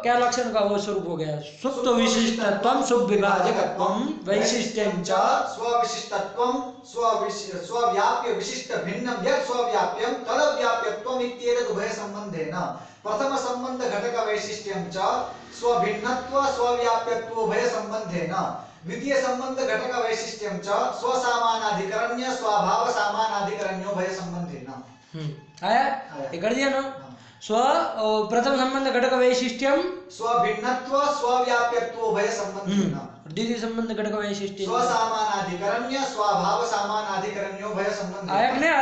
क्या लक्षण का वो स्वरूप हो गया? सुप्त विशिष्टत्वम सुविभाजकत्वम वैशिष्ट्यं च स्वविशिष्टत्वम स्वव्याप्य विशिष्ट भिन्नं यत् स्वव्याप्यं तदव्याप्यत्वम् इत्येतद् उभय संबंधेन प्रथम संबंध घटक वैशिष्ट्यं च स्वभिन्नत्व स्वव्याप्यत्व उभय संबंधेन द्वितीय संबंध घटक वैशिष्ट्यं च स्वसामानाधिकरण्य स्वभाव सामानाधिकरण्यो उभय संबंधेन। आया ये कर दिया ना। स्व प्रथम संबंध घटक वैशिष्ट्यम स्वभिन्नत्व स्वव्याप्यत्व उभय संबंधेन द्वितीय संबंध घटक वैशिष्ट्य स्वसामानाधिकरण्य स्वभाव सामानाधिकरण्यो उभय संबंधेन। आया कि नहीं?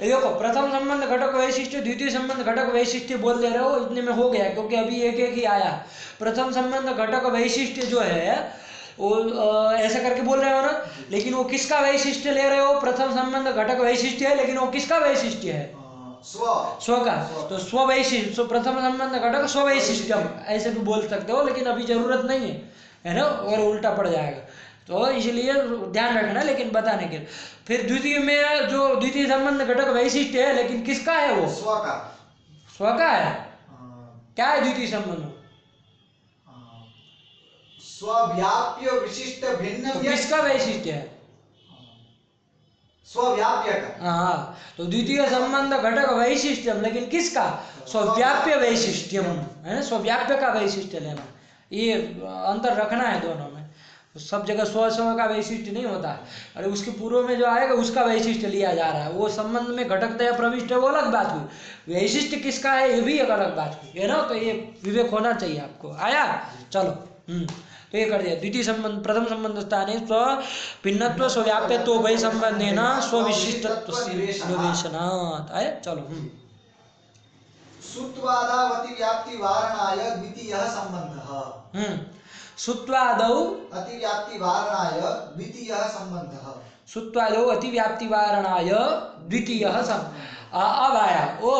देखो प्रथम संबंध घटक वैशिष्ट्य द्वितीय संबंध घटक वैशिष्ट्य बोल दे रहे हो, इतने में हो गया क्योंकि अभी एक एक ही आया। प्रथम संबंध घटक वैशिष्ट्य जो है वो ऐसा करके बोल रहे हो ना, लेकिन वो किसका वैशिष्ट्य ले रहे हो? प्रथम संबंध घटक वैशिष्ट्य है, लेकिन वो किसका वैशिष्ट्य है? स्व का। तो स्व वैशिष्ट्य, प्रथम संबंध घटक स्व वैशिष्ट्यम ऐसे भी बोल सकते हो, लेकिन अभी जरूरत नहीं है ना, और उल्टा पड़ जाएगा, तो इसलिए ध्यान रखना। लेकिन बताने के फिर द्वितीय में जो द्वितीय संबंध घटक वैशिष्ट्य है, लेकिन किसका है वो? स्व का है। क्या है द्वितीय संबंध? स्वव्याप्य विशिष्ट भिन्न। तो किसका वैशिष्ट्य है? स्वव्याप्य का। हाँ, तो द्वितीय संबंध घटक वैशिष्ट्यम, लेकिन किसका? स्वव्याप्य वैशिष्ट्यम है ना, स्वव्याप्य का वैशिष्ट्य लेना, ये अंतर रखना है दोनों में। सब जगह स्व स्व का वैशिष्ट्य नहीं होता है, अरे उसके पूर्व में जो आएगा उसका वैशिष्ट्य लिया जा रहा है। वो संबंध में घटकता या प्रविष्ट है वो अलग बात हुई, वैशिष्ट्य किसका है ये भी एक अलग बात हुई है ना। तो ये विवेक होना चाहिए आपको। आया? चलो तो ये कर दिया। द्वितीय संबंध प्रथम संबंध स्थाने स्व भिन्नत्व स्वव्याप्यत्व उभय संबंधेन स्वविशिष्टत्व निवेशनात्। आया? चलो सुत्वादावति व्याप्ति वारणाय द्वितीयः संबंधः। सुत्वादौ अतिव्याप्ति वारणाय द्वितीयः संबंधः। सुत्वादौ अतिव्याप्ति वारणाय द्वितीयः संबंधः। अब आया वो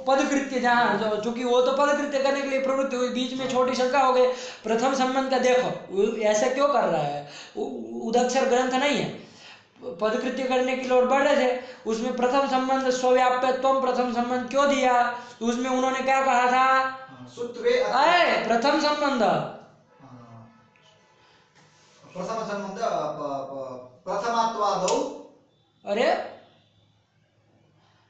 पदकृत्य, जहाँ चूंकि वो तो पदकृत्य करने के लिए प्रवृत्ति हुई, बीच में छोटी शंका हो गई। प्रथम संबंध का देखो ऐसा क्यों कर रहा है, उदक्षर ग्रंथ नहीं है, पदकृत्य करने की लोड़ बढ़ रहे थे, उसमें प्रथम संबंध स्वव्याप्यत्व प्रथम संबंध क्यों दिया? तो उसमें उन्होंने क्या कहा था? प्रथम संबंध प्रथम संबंध प्रथमात्वादौ। अरे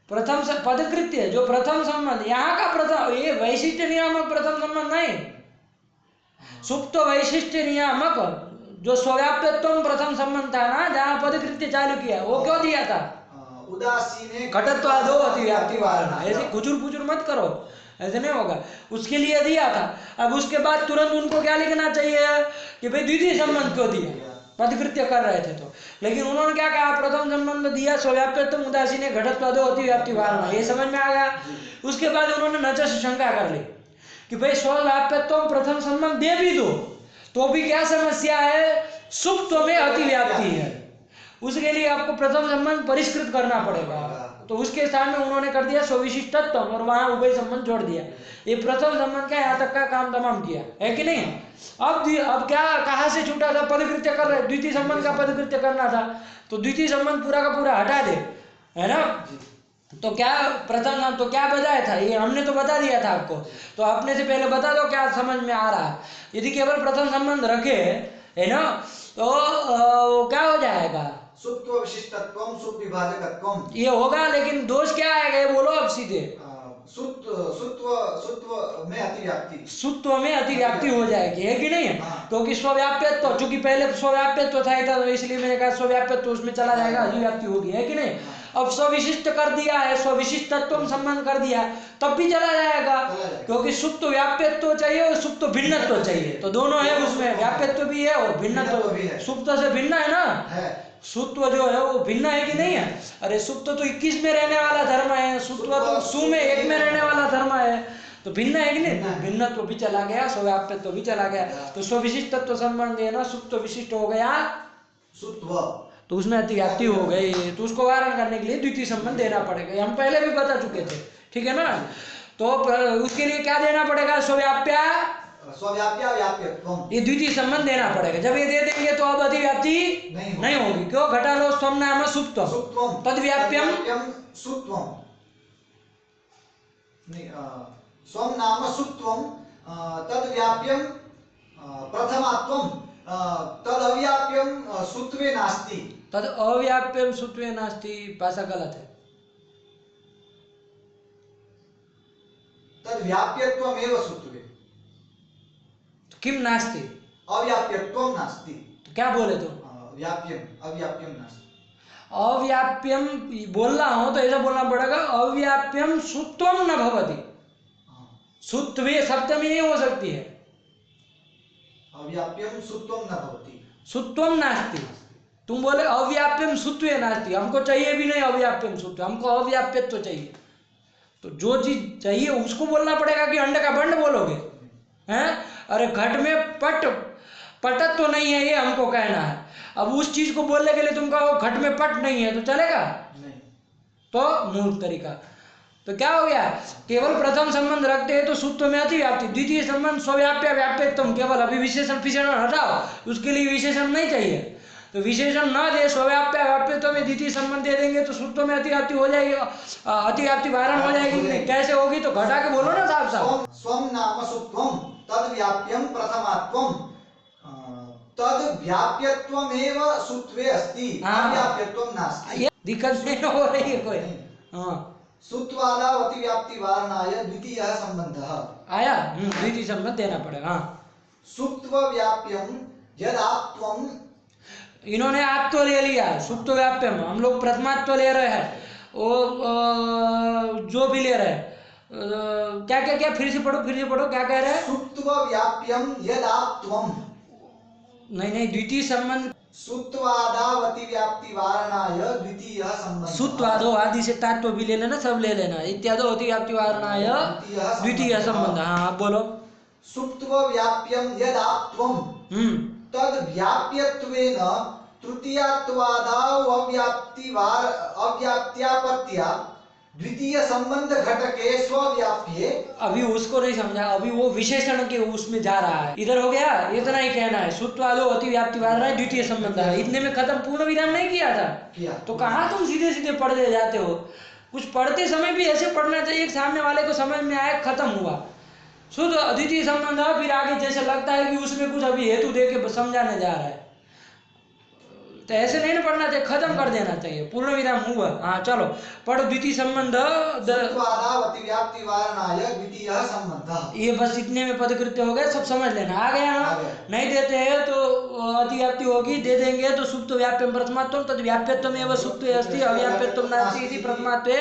प्रथम पदकृत्य जो प्रथम संबंध यहाँ का प्रथम, ये वैशिष्ट नियामक प्रथम संबंध नहीं, सुप्त वैशिष्ट नियामक जो स्वव्याप्यत्व प्रथम संबंध था ना, जहाँ पदकृत्य चालू किया, वो क्यों दिया था? उदासीने घटत्वादो अतिव्याप्ति वारणा। ऐसे कुचुर पुचुर मत करो, ऐसे नहीं होगा, उसके लिए दिया था। अब उसके बाद तुरंत उनको क्या लिखना चाहिए कि भाई द्वितीय संबंध क्यों दिया, पदकृत्य कर रहे थे तो। लेकिन उन्होंने क्या कहा? प्रथम संबंध दिया स्वव्याप्यत्व उदासीने घटत्वादो अतिव्याप्ति वारणा, ये समझ में आ गया। उसके बाद उन्होंने नच से शंका कर ली कि भाई स्वव्याप्यत्व प्रथम संबंध दे भी दो तो भी क्या समस्या है? सुप्त में अतिव्याप्ति है, उसके लिए आपको प्रथम संबंध परिष्कृत करना पड़ेगा। तो उसके स्थान में उन्होंने कर दिया स्वविशिष्टत्व और वहां उभय संबंध जोड़ दिया। ये प्रथम संबंध का यहाँ तक का काम तमाम किया है कि नहीं? अब क्या कहाँ से छूटा था? पदकृत्य कर रहे, द्वितीय संबंध का पदकृत्य करना था, तो द्वितीय संबंध पूरा का पूरा हटा दे, है ना। तो क्या प्रथम तो क्या बताया था? ये हमने तो बता दिया था आपको, तो अपने से पहले बता दो क्या समझ में आ रहा है। यदि केवल प्रथम संबंध रखे है ना, तो क्या हो जाएगा? सुप्त विशिष्टत्वम सुविभाजकत्वम ये होगा, लेकिन दोष क्या आएगा ये बोलो अब सीधे। सुत्व में अतिव्याप्ति, सुत्व में अतिव्याप्ति हो जाएगी, है कि नहीं? क्योंकि स्वव्याप्यत्व, चूंकि पहले स्वव्याप्यत्व था तो इसलिए मैंने कहा स्वव्याप्यत्व उसमें चला जाएगा, अतिव्याप्ति होगी, है कि नहीं? अब स्वविशिष्ट कर दिया है, स्वविशिष्टत्व संबंध कर दिया तब भी चला जाएगा, क्योंकि सुप्त व्याप्यत्व चाहिए और सुप्त भिन्नत्व चाहिए, तो दोनों है उसमें, व्याप्यत्व भी है और भिन्नत्व भी है। सुप्त से भिन्न है ना, सुत्व जो है वो भिन्न है कि नहीं है? अरे सुप्त तो 21 में रहने वाला धर्म है, सुत्व तो सु में 1 में रहने वाला धर्म है, तो भिन्न है कि नहीं? भिन्नत्व भी चला गया, स्वव्याप्यत्व भी चला गया, तो स्वविशिष्टत्व संबंध है ना, सुप्त विशिष्ट हो गया सुत्व, तो उसमें अतिव्याप्ति हो गई, तो उसको वारण करने के लिए द्वितीय संबंध देना पड़ेगा। हम पहले भी बता चुके थे, ठीक है ना। तो उसके लिए क्या देना पड़ेगा? स्वव्याप्या व्याप्यत्वम, ये द्वितीय संबंध देना पड़ेगा। जब ये दे देंगे तो अब अतिव्याप्ति नहीं होगी। क्यों? घटालो स्वम नाम सुप्तम तद्व्याप्यम सुत्वम, स्वम नाम सुत्वम तद व्याप्यम प्रथमात्वम तद अव्याप्यम सुत्वे नास्ति। तद अव्याप्यम सुत्वे नास्ति भाषा गलत है। तद व्याप्यत्वमेव सुत्वे। तो किम नास्ति? अव्याप्यत्वम नास्ति। तो क्या बोले तुम? व्याप्यम अव्याप्यम नास्ति। अव्याप्यम बोलना हो तो ऐसा बोलना पड़ेगा, अव्याप्यम सुत्वम न भवति। सुत्वे सप्तमी नहीं हो सकती है। अव्याप्यम सुत्वम न भवति। सुत्वम नास्ति। तुम बोले अव्याप्यम सुत्वे नास्ति, हमको चाहिए भी नहीं अव्याप्यम सुत्व, हमको अव्याप्यत्व चाहिए। तो जो चीज चाहिए उसको बोलना पड़ेगा कि अंडे का बंड बोलोगे हैं? अरे घट में पटत तो नहीं है, ये हमको कहना है। अब उस चीज को बोलने के लिए तुम कहो घट में पट नहीं है तो चलेगा नहीं। तो मूल तरीका। तो क्या हो गया? केवल प्रथम संबंध रखते हैं तो सुत्व में अति व्याप्ति, द्वितीय संबंध स्वव्याप्य व्याप्यत्वम, केवल अभी विशेषण विशेषण हटाओ, उसके लिए विशेषण नहीं चाहिए। तो विशेषण न दे, स्वव्याप्य व्याप्यत्व में द्वितीय संबंध दे देंगे तो सुत्व में अतिव्याप्ति हो जाएगी, अतिव्याप्ति वारण हो जाएगी कि नहीं? कैसे होगी? तो घटा के बोलो ना साफ साफ। स्वम नाम सुत्वम तद व्याप्यम प्रथमात्वम तद व्याप्यत्वमेव सुत्वे अस्ति, अव्याप्यत्वम नास्ति। दिक्कत नहीं हो रही है कोई? हाँ, सुत्वादावति व्याप्ति वारणाय द्वितीयः संबंधः आया। द्वितीय संबंध देना पड़ेगा। हाँ, सुत्व व्याप्यम यद आत्वम, इन्होंने आत्व ले लिया, सुप्त व्याप्यम, हम लोग प्रथमात्व ले रहे हैं। वो जो भी ले रहे हैं, क्या क्या क्या, फिर से पढ़ो क्या कह रहे हैं? सुत्व व्याप्यम यद आत्वम, नहीं, द्वितीय संबंध। सुत्वादावति व्याप्ति वारणाय द्वितीयः संबंधः। सुत्वादो आदि से तात्व भी ले लेना, सब ले लेना। इत्यादो अति व्याप्ति वारणाय द्वितीय संबंध। हाँ, आप बोलो। सुप्त्व व्याप्यम यद आत्वम तद व्याप्यत्वेन तृतीयात्वादाव अव्याप्त्यापत्या द्वितीय संबंध घटके स्वव्याप्ये। अभी उसको नहीं समझा, अभी वो विशेषण के उसमें जा रहा है। इधर हो गया, इतना ही कहना है। सुत्वादो अति व्याप्ति वारणा द्वितीय संबंध है, इतने में खत्म। पूर्ण विराम नहीं किया था तो कहाँ तुम सीधे सीधे पढ़ते जाते हो? कुछ पढ़ते समय भी ऐसे पढ़ना चाहिए, सामने वाले को समझ में आए, खत्म हुआ। शुद्ध अद्वितीय संबंध है, फिर आगे जैसे लगता है कि उसमें कुछ अभी हेतु दे के समझाने जा रहा है, तो ऐसे नहीं ना पढ़ना चाहिए, खत्म कर देना चाहिए। पूर्ण विराम हुआ। हाँ, चलो पढ़ो। द्वितीय संबंध, ये बस इतने में पदकृत्य हो गए, सब समझ लेना। आ गया ना? नहीं देते हैं तो अतिव्याप्ति होगी, दे देंगे तो सुप्त व्याप्यम प्रथमात्वम तद व्याप्यत्वम एवं सुप्त अस्ति अव्याप्यत्वम नास्ति इति प्रथमात्वे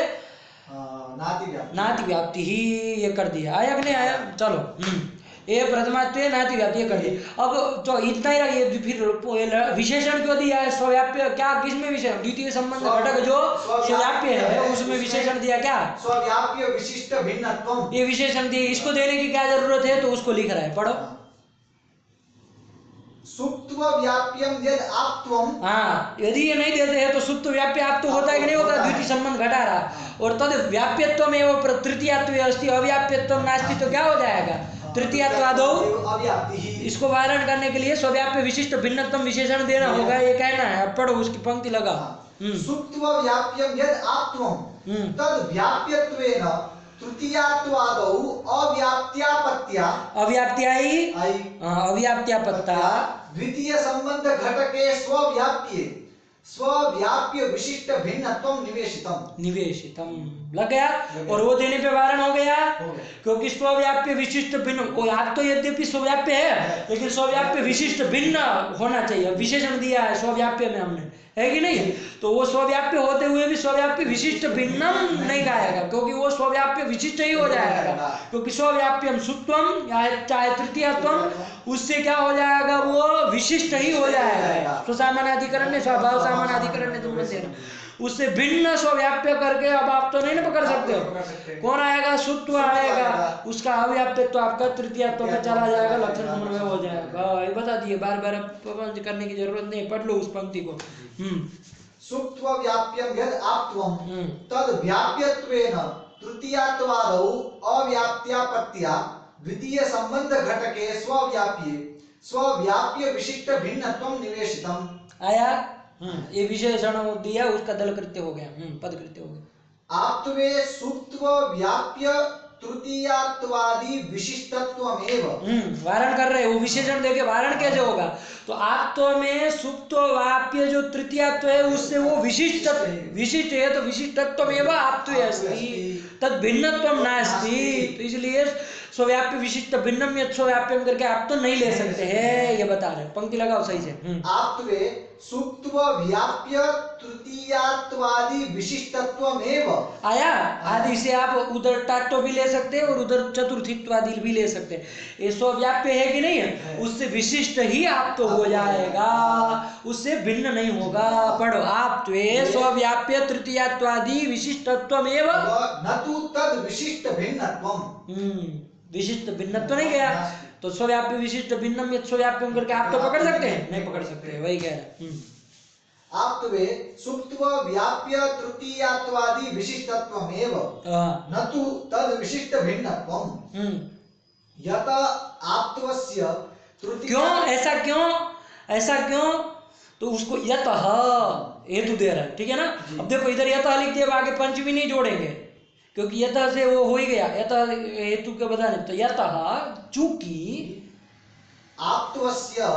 नाति व्याप्ति ही, ये कर दिया। आया कि नहीं आया? चलो, ये प्रथमात्वे नाति व्याप्ति, ये कर दिया। अब तो इतना ही रखिए। फिर विशेषण क्यों दिया है? स्वव्याप्य, क्या किसमें विशेषण? द्वितीय संबंध घटक जो स्वव्याप्य है उसमें विशेषण दिया। क्या? स्वव्याप्य विशिष्ट भिन्नत्वम, ये विशेषण दिए। इसको देने की क्या जरूरत है? तो उसको लिख रहा है, पढ़ो। सुप्त्व व्याप्यम यद आत्वम, हाँ, यदि ये नहीं देते हैं तो सुप्त व्याप्य आप तो होता है कि नहीं होता? द्वितीय संबंध घटा रहा। और तद व्याप्यत्वम एवं तृतीयात्वे अस्ति अव्याप्यत्वम नास्ति, तो क्या हो जाएगा? तृतीयात्वादो अव्याप्ति। इसको वारण करने के लिए स्वव्याप्य विशिष्ट भिन्नत्वम विशेषण देना होगा, ये कहना है। अब पढ़ो, उसकी पंक्ति लगा। सुप्त्व व्याप्यम यद आत्वम तद व्याप्यत्वेन तृतीयात्वादौ अव्याप्त्यापत्या अव्याप्त्यापत्ता द्वितीय संबंध घटके स्वव्याप्य विशिष्ट भिन्नत्वम निवेशितम। लग गया? और वो देने पे वारण हो गया, क्योंकि स्वव्याप्य विशिष्ट भिन्न, वो आप तो यद्यपि स्वव्याप्य है लेकिन स्वव्याप्य विशिष्ट भिन्न होना चाहिए। विशेषण दिया है स्वव्याप्य में हमने, है कि नहीं? तो वो स्वव्याप्य होते हुए भी स्वव्याप्य विशिष्ट भिन्नम नहीं गाएगा, क्योंकि वो स्वव्याप्य विशिष्ट ही हो जाएगा। क्योंकि स्वव्याप्यम सुत्वम चाहे तृतीयत्वम, उससे क्या हो जाएगा? वो विशिष्ट ही हो जाएगा। स्वसामानाधिकरण ने, स्वभाव सामानाधिकरण ने तुम देना, उससे भिन्न स्वव्याप्य करके। अब आप तो नहीं ना पकड़ सकते हो। कौन आएगा? सुत्व आएगा, उसका अव्याप्यत्व आपका तृतीयत्व में चला जाएगा, लक्षण समन्वय हो जाएगा। ये बता दिए, बार बार प्रबंध करने की जरूरत नहीं, पढ़ लो उस पंक्ति को। सुप्त्व व्याप्यम यद आत्वम तद व्याप्यत्वेन तृतीयात्वादौ अव्याप्त्यापत्या द्वितीय संबंध घटके स्वव्याप्य विशिष्ट भिन्नत्वम निवेशितम। आया? ये विशेषण दिया, उसका दल कृत्य हो गया, पद कृत्य हो गया। आत्वे सुप्त्व व्याप्य तृतीयात्वादि विशिष्टत्वमेव। वारण कर रहे हैं, वो विशेषण देके वारण कैसे होगा? तो आत्व में सुप्त वाप्य जो तृतीयात्व है उससे वो विशिष्ट है, तो विशिष्टत्वमेव आत्वे अस्ति तद भिन्नत्वम नास्ति। तो इसलिए स्वव्याप्य विशिष्ट भिन्नम यत् स्वव्याप्यम करके आप तो नहीं ले सकते हैं, ये बता रहे। पंक्ति लगाओ सही से। आत्वे सुप्त्व व्याप्य तृतीयात्वादि विशिष्टत्वमेव। आया? आदि से आप उधर टाटो भी ले सकते हैं और उधर चतुर्थित्वादि भी ले सकते हैं। ये स्वव्याप्य है कि नहीं है? उससे विशिष्ट ही आप तो हो जाएगा, उससे भिन्न नहीं होगा। पढ़ो, आप स्वव्याप्य तृतीयात्वादि विशिष्टत्वमेव न तु तद विशिष्ट भिन्नत्वम। विशिष्ट भिन्नत्व नहीं गया, तो स्वव्याप्य विशिष्ट भिन्नम यत् स्वव्याप्यम करके आप तो पकड़ सकते हैं? नहीं पकड़ सकते, वही कह रहे हैं। आत्वे सुप्त्व व्याप्य तृतीयात्वादि विशिष्टत्वमेव न तु तद विशिष्ट भिन्नत्वम। यत आत्वस्य क्यों ऐसा क्यों? तो उसको यतः हेतु दे रहा है, ठीक है ना? अब देखो इधर यतः लिख दिया, आगे पंच भी नहीं जोड़ेंगे क्योंकि यतः से वो हो ही गया, यतः हेतु के बताने। तो यतः चूंकि आत्वस्य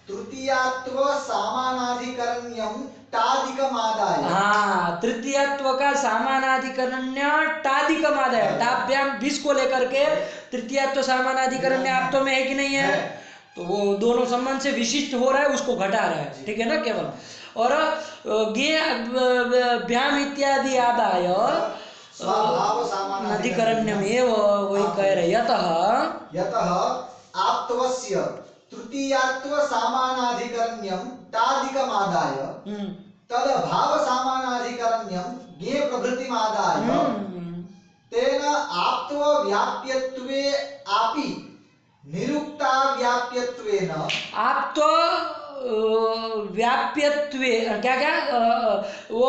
तृतीयात्व सामानाधिकरण्यम टादिकमादाय। हाँ, तृतीयात्व का सामानाधिकरण्य टादिकमादाय, टाभ्याम 20 को लेकर के तृतीयात्व सामानाधिकरण्य आप तो में है कि नहीं है? तो वो दोनों संबंध से विशिष्ट हो रहा है, उसको घटा रहा है, ठीक है ना? केवल और भ्याम इत्यादि आदाय अधिकरण्यमेव, वही कह रहे। यतः आत्वस्य तृतीयात्व सामानाधिकरण्यम टादिकमादाय तद भाव सामानाधिकरण्यम ज्ञे प्रभृतिमादाय तेन आत्व व्याप्यत्वे आपि निरुक्ता व्याप्यत्वेन। आप तो व्याप्यत्वे क्या वो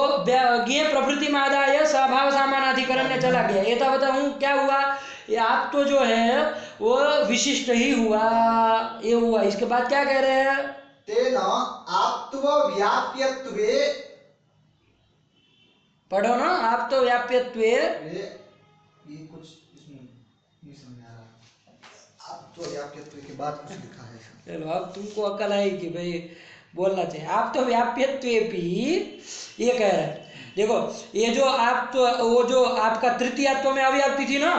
ज्ञे प्रभृति मादाय स्वभाव सामानाधिकरण्य चला गया। ये तो बताऊं क्या हुआ? ये आप तो जो है वो विशिष्ट ही हुआ, ये हुआ। इसके बाद क्या कह रहे हैं? तेन आत्व व्याप्यत्वे, पढ़ो ना, आप तो व्याप्यत्वे। ये कुछ इसमें नहीं समझ आ रहा। आप तो व्याप्यत्व के बाद कुछ लिखा है। चलो अब तुमको अकल आई कि भाई बोलना चाहिए। आप तो व्याप्यत्वे भी ये कह रहे हैं। देखो ये जो आप तो वो जो आपका तृतीयात्व में अव्याप्ति थी ना,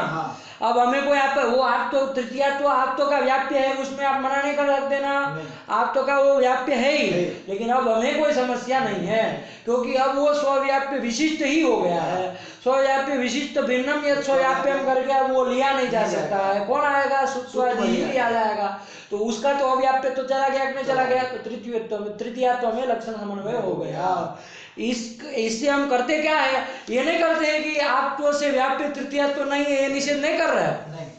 अब हमें कोई आप वो आप तो तृतीयात्व आप तो का व्याप्य है, उसमें आप मना नहीं कर सकते ना, आप तो का वो व्याप्य है ही। लेकिन अब हमें कोई समस्या नहीं है क्योंकि अब वो स्वव्याप्य विशिष्ट ही हो गया है। स्वव्याप्य विशिष्ट भिन्नम यत् स्वव्याप्यम करके अब वो लिया नहीं जा सकता है। कौन आएगा? सुत्वादि ही लिया जाएगा। तो उसका तो अव्याप्य तो चला गया कि नहीं चला गया? तो तृतीयात्व में लक्षण समन्वय हो गया। इससे हम करते क्या है? ये नहीं करते हैं कि आपत्व से व्याप्य तृतीयात्व नहीं है, ये निषेध नहीं कर रहे हैं।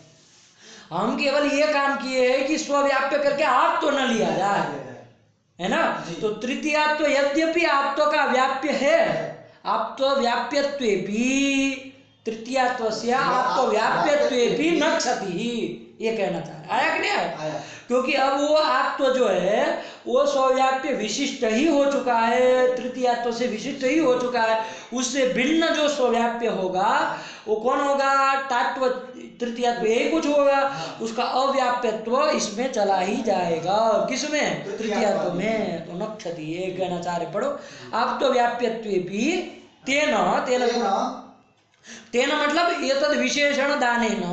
हम केवल ये काम किए हैं कि स्वव्याप्य करके आप तो न लिया जाए, है ना? तो तृतीयात्व यद्यपि आपत्व का व्याप्य है, आपत्व व्याप्यत्वे भी तृतीयात्व से आपत्व व्याप्यत्वे भी न क्षति, ये कहना चाह रहे। आया कि नहीं आया? क्योंकि अब वो आत्व जो है वो स्वव्याप्य विशिष्ट ही हो चुका है, तृतीयात्व से विशिष्ट ही हो चुका है। उससे भिन्न जो स्वव्याप्य होगा वो कौन होगा? तात्व तृतीयात्व यही कुछ होगा, उसका अव्याप्यत्व इसमें चला ही जाएगा। किसमें? तृतीयात्व में। तो न क्षति, ये कहना चाह रहे। पढ़ो, आप तो व्याप्यत्वे भी तेन मतलब ये तद विशेषण दानेन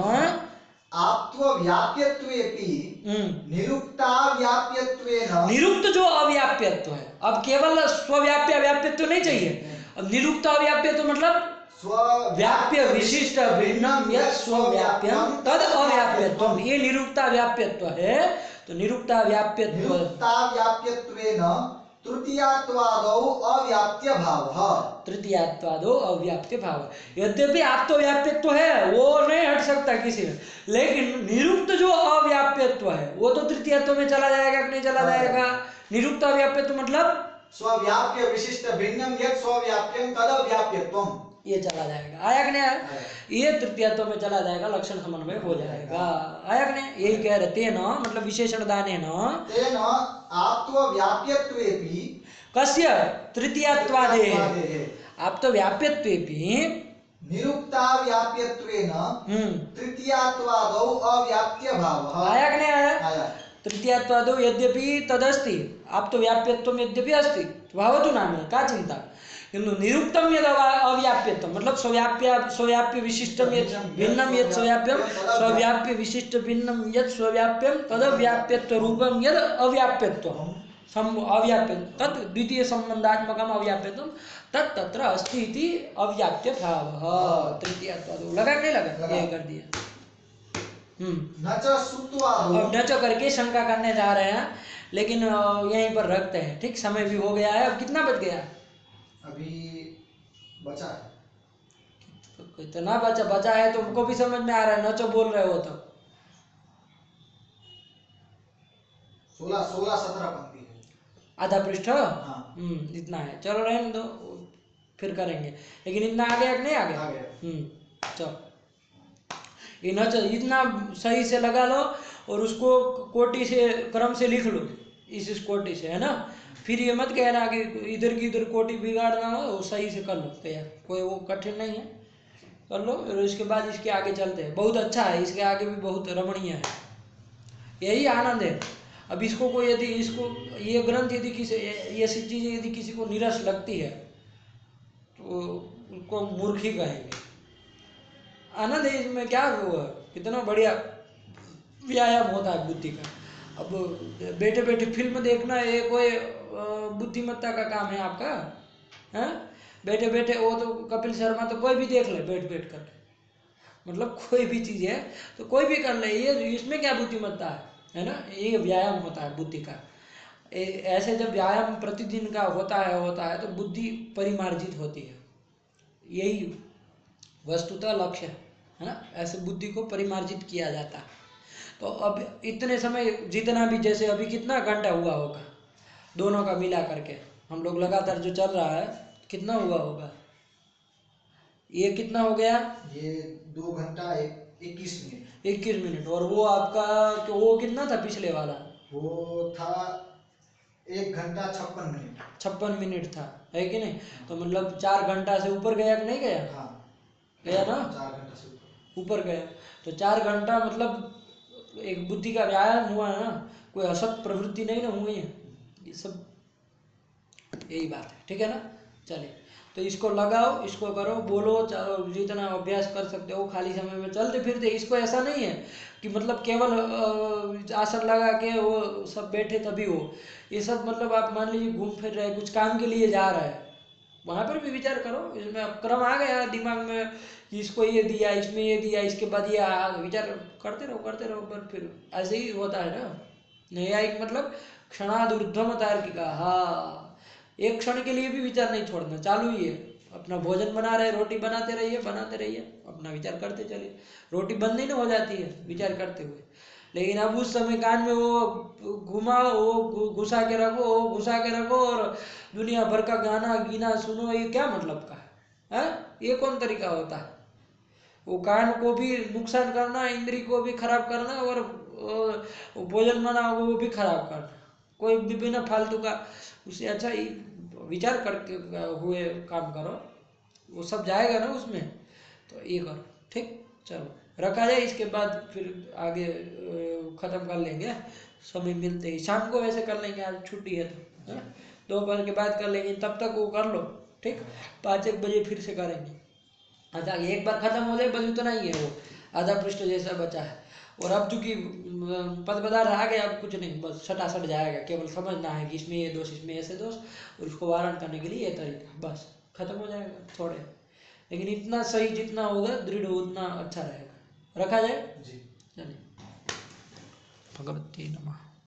आत्व व्याप्यत्वेपि निरुक्ता व्याप्यत्वेन। निरुक्त जो अव्याप्यत्व है, अब केवल स्वव्याप्य अव्याप्यत्व नहीं चाहिए। अब निरुक्त अव्याप्यत्व मतलब स्वव्याप्य विशिष्ट भिन्नम यत् स्वव्याप्यम तद अव्याप्यत्वम, ये निरुक्ता व्याप्यत्व है। तो निरुक्ता व्याप्यत्वेन तृतीयात्वादौ अव्याप्य भावः। तृतीयात्वादौ अव्याप्य भाव, यद्यपि आप तो व्याप्यत्व है वो नहीं हट सकता किसी में, लेकिन निरुक्त जो अव्याप्यत्व है वो तो तृतीयात्व में चला जाएगा कि नहीं चला जाएगा? निरुक्त अव्याप्यत्व मतलब स्वव्याप्य विशिष्ट भिन्नम यत् स्वव्याप्यम तद अव्याप्यत्वम, ये चला जाएगा। आया कि नहीं आया? ये तृतीयात्व में चला जाएगा, लक्षण समन्वय हो जाएगा। आया कि नहीं? यही कह रहे। तेन मतलब विशेषण दानेन तेन आत्व व्याप्यत्वेपि कस्य? तृतीयात्वादेः। आप तो व्याप्यत्वेपि निरुक्ताव्याप्यत्वेन तृतीयात्वादौ अव्याप्य भावः। आया कि नहीं आया? आया। तृतीयात्वादौ यद्यपि तदस्ति, आप तो व्याप्यत्वम यद्यपि अस्ति भवतु नाम का चिंता, किन्तु निरुक्तम यद अव्याप्यत्वम मतलब स्वव्याप्य विशिष्टम यत् भिन्नम यत् स्वव्याप्यम स्वव्याप्य विशिष्ट भिन्नम यत् स्वव्याप्यम तदव्याप्यत्व रूपम यद अव्याप्यत्वम अव्याप्य तत् द्वितीय संबंधात्मकम अव्याप्यत्वम तत् तत्र अस्ति इति अव्याप्य भावः। तृतीयात्वादौ लगा कि नहीं लगा? ये कर दिया। न च श्रुत्वादौ। अब न च करके शंका करने जा रहे हैं, लेकिन यहीं पर रखते हैं। ठीक, समय भी हो गया है। अब कितना बच गया? अभी बचा है तो कितना बचा है तुमको भी समझ में आ रहा है? न चो बोल रहे हो तो 16-17 पंक्ति है, आधा पृष्ठ। हाँ। इतना है, चलो रहने दो, फिर करेंगे। लेकिन इतना आ गया कि नहीं आ गया? चलो इतना सही से लगा लो और उसको कोटि से क्रम से लिख लो, इस कोटि से, है ना। फिर ये मत कहना कि इधर की इधर कोटि बिगाड़ना हो, वो सही से कर लो तैयार, कोई वो कठिन नहीं है, कर लो। और इसके बाद इसके आगे चलते हैं। बहुत अच्छा है, इसके आगे भी बहुत रमणीय है, यही आनंद है। अब इसको कोई यदि इसको ये ग्रंथ यदि किसी ऐसी चीज़ें यदि किसी को निरस लगती है तो उसको मूर्ख ही कहेंगे। आनंद है इसमें, क्या वो है, कितना बढ़िया व्यायाम होता है बुद्धि का। अब बैठे बैठे फिल्म देखना ये कोई बुद्धिमत्ता का काम है आपका? हैं? बैठे बैठे वो तो कपिल शर्मा तो कोई भी देख ले बैठ बैठ कर, मतलब कोई भी चीज़ है तो कोई भी कर ले, ये इसमें क्या बुद्धिमत्ता है ना। ये व्यायाम होता है बुद्धि का। ऐसे जब व्यायाम प्रतिदिन का होता है तो बुद्धि परिमार्जित होती है, यही वस्तुतः लक्ष्य है ना। ऐसे बुद्धि को परिमार्जित किया जाता है। तो अब इतने समय जितना भी, जैसे अभी कितना घंटा हुआ होगा दोनों का मिला करके, हम लोग लगातार जो चल रहा है कितना हुआ होगा? ये कितना हो गया? ये 2 घंटा 21 मिनट। 21 मिनट। और वो आपका तो वो कितना था पिछले वाला? वो था 1 घंटा 56 मिनट। 56 मिनट था, है कि नहीं? तो मतलब 4 घंटा से ऊपर गया कि नहीं गया? हाँ गया ना, 4 घंटा से ऊपर गया। तो 4 घंटा मतलब एक बुद्धि का व्यायाम हुआ है ना, कोई असत प्रवृत्ति नहीं ना हुई है। ये सब यही बात है, ठीक है ना। चलिए, तो इसको लगाओ, इसको करो, बोलो, चलो, जितना अभ्यास कर सकते हो खाली समय में चलते फिरते। इसको ऐसा नहीं है कि मतलब केवल आसन लगा के वो सब बैठे तभी हो। ये सब मतलब आप मान लीजिए घूम फिर रहे, कुछ काम के लिए जा रहे हैं, वहाँ पर भी विचार करो। इसमें अब क्रम आ गया दिमाग में, इसको ये दिया, इसमें ये दिया, इसके बाद ये विचार करते रहो, पर फिर ऐसे ही होता है ना। न्यायिक मतलब क्षणादुर्ध्वम तार्किका। हाँ, एक क्षण के लिए भी विचार नहीं छोड़ना, चालू ही है। अपना भोजन बना रहे, रोटी बनाते रहिए, अपना विचार करते चलिए। रोटी बंद नहीं ना हो जाती है विचार करते हुए। लेकिन अब उस समय कान में वो घुमाओ, वो घुसा के रखो और दुनिया भर का गाना गीना सुनो, ये क्या मतलब का है? ये कौन तरीका होता है? वो कान को भी नुकसान करना, इंद्री को भी खराब करना, और भोजन बनाओ वो भी खराब करना, कोई भी बिना फालतू का। उससे अच्छा ही विचार करके हुए काम करो, वो सब जाएगा ना उसमें। तो ये करो, ठीक। चलो रखा जाए, इसके बाद फिर आगे ख़त्म कर लेंगे समय मिलते ही। शाम को वैसे कर लेंगे, आज छुट्टी है तो दोपहर के बाद कर लेंगे, तब तक वो कर लो, ठीक। 5-1 बजे फिर से करेंगे। अच्छा, एक बार ख़त्म हो जाए बस, उतना ही है, वो आधा पृष्ठ जैसा बचा है। और अब चूंकि पद पदार्थ आ गया, अब कुछ नहीं, बस सटासट जाएगा। केवल समझना है कि इसमें ये दोष, इसमें ऐसे दोष, और उसको वारण करने के लिए ये तरीका, बस खत्म हो जाएगा थोड़े। लेकिन इतना सही जितना होगा दृढ़ उतना अच्छा रहेगा। रखा जाए जी। चलिए, भगवती नमः।